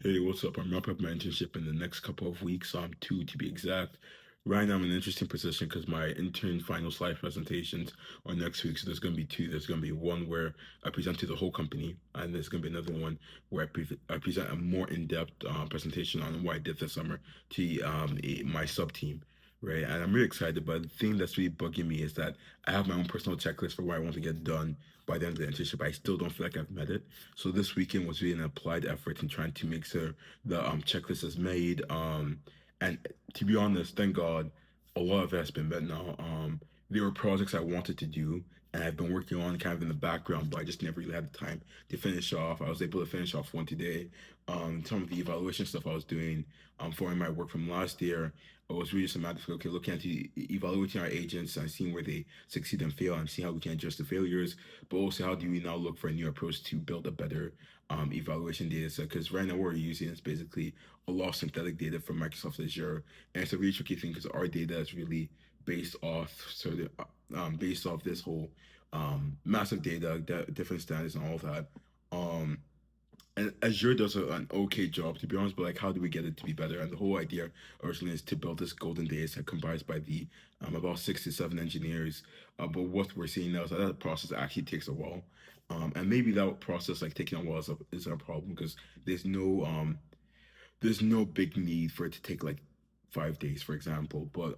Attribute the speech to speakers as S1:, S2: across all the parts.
S1: Hey, what's up? I'm wrapping up my internship in the next couple of weeks, two to be exact. Right now, I'm in an interesting position because my intern final slide presentations are next week. So there's going to be two. There's going to be one where I present to the whole company, and there's going to be another one where I present a more in-depth presentation on what I did this summer to my sub team, right? And I'm really excited. But the thing that's really bugging me is that I have my own personal checklist for what I want to get done by the end of the internship. I still don't feel like I've met it. So this weekend was really an applied effort in trying to make sure the checklist is made. And to be honest, thank God, a lot of it has been met now. There were projects I wanted to do, and I've been working on kind of in the background, but I just never really had the time to finish off. I was able to finish off one today. Some of the evaluation stuff I was doing for my work from last year, it was really just a matter of okay, looking at evaluating our agents and seeing where they succeed and fail, and see how we can adjust the failures. But also, how do we now look for a new approach to build a better evaluation data set? Because right now, what we're using is basically a lot of synthetic data from Microsoft Azure, and it's a really tricky thing because our data is really based off this whole massive data, different standards, and all of that. Um, and Azure does an okay job, to be honest, but like, how do we get it to be better? And the whole idea originally is to build this golden data set comprised by the about 6 to 7 engineers. But what we're seeing now is that that process actually takes a while. And maybe that process, like taking a while, is a problem because there's no there's no big need for it to take like 5 days, for example. But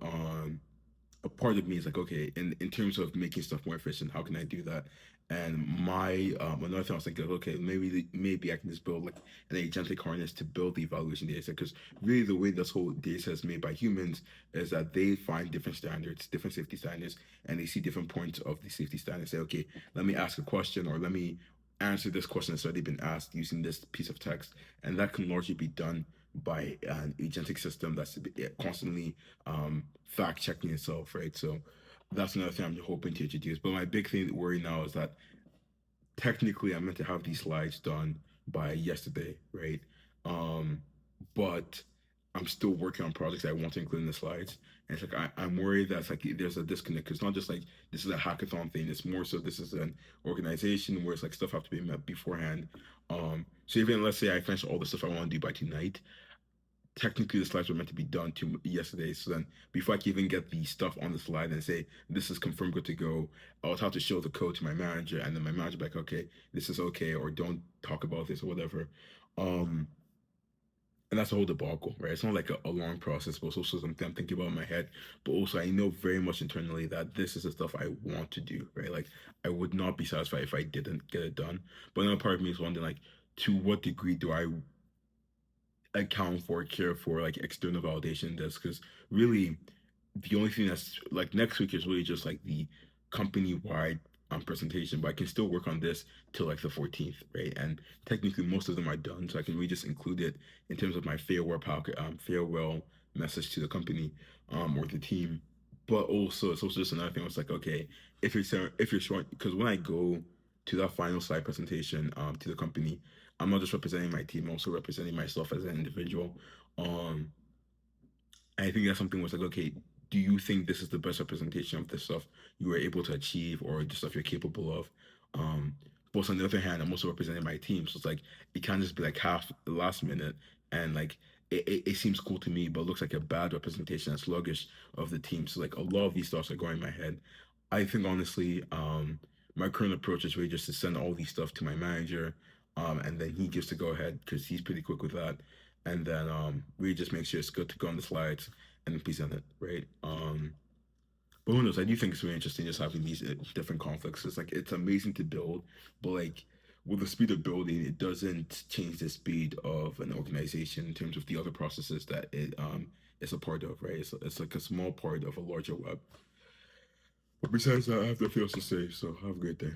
S1: a part of me is like, okay, in terms of making stuff more efficient, how can I do that? And my another thing I was thinking, okay, maybe I can just build like an agentic harness to build the evaluation data set. Because really, the way this whole data set is made by humans is that they find different standards, different safety standards, and they see different points of the safety standard. Say, okay, let me ask a question, or let me answer this question that's already been asked using this piece of text, and that can largely be done by an agentic system that's constantly fact checking itself, right? So that's another thing I'm hoping to introduce. But my big thing worry now is that technically I'm meant to have these slides done by yesterday, right? Um, but I'm still working on projects I want to include in the slides. And it's like I'm worried that it's like there's a disconnect. It's not just like this is a hackathon thing. It's more so this is an organization where it's like stuff have to be met beforehand. So even let's say I finish all the stuff I want to do by tonight, technically the slides were meant to be done to yesterday. So then before I can even get the stuff on the slide and say this is confirmed good to go, I would have to show the code to my manager, and then my manager be like, okay, this is okay, or don't talk about this or whatever. Um, and that's a whole debacle, right? It's not like a long process, but it's also something I'm thinking about in my head. But also, I know very much internally that this is the stuff I want to do, right? Like, I would not be satisfied if I didn't get it done. But another part of me is wondering, like, to what degree do I account for, care for like external validation does? Because really, the only thing that's like next week is really just like the company wide presentation, but I can still work on this till like the 14th, right? And technically, most of them are done, so I can really just include it in terms of my farewell message to the company or the team. But also, it's also just another thing. It's like, okay, if you're short, because when I go to that final slide presentation to the company, I'm not just representing my team, I'm also representing myself as an individual. Um, I think that's something where it's like, okay, do you think this is the best representation of the stuff you were able to achieve or the stuff you're capable of? Um, but on the other hand, I'm also representing my team. So it's like, it can't just be like half the last minute and like, it seems cool to me, but looks like a bad representation and sluggish of the team. So like a lot of these thoughts are going in my head. I think honestly, my current approach is really just to send all these stuff to my manager, and then he gives the go ahead because he's pretty quick with that, and then we just make sure it's good to go on the slides and then present it, right? But who knows? I do think it's really interesting just having these different conflicts. It's like it's amazing to build, but like with the speed of building, it doesn't change the speed of an organization in terms of the other processes that it is a part of, right? It's like a small part of a larger web. But besides that, I have nothing else to say. So have a great day.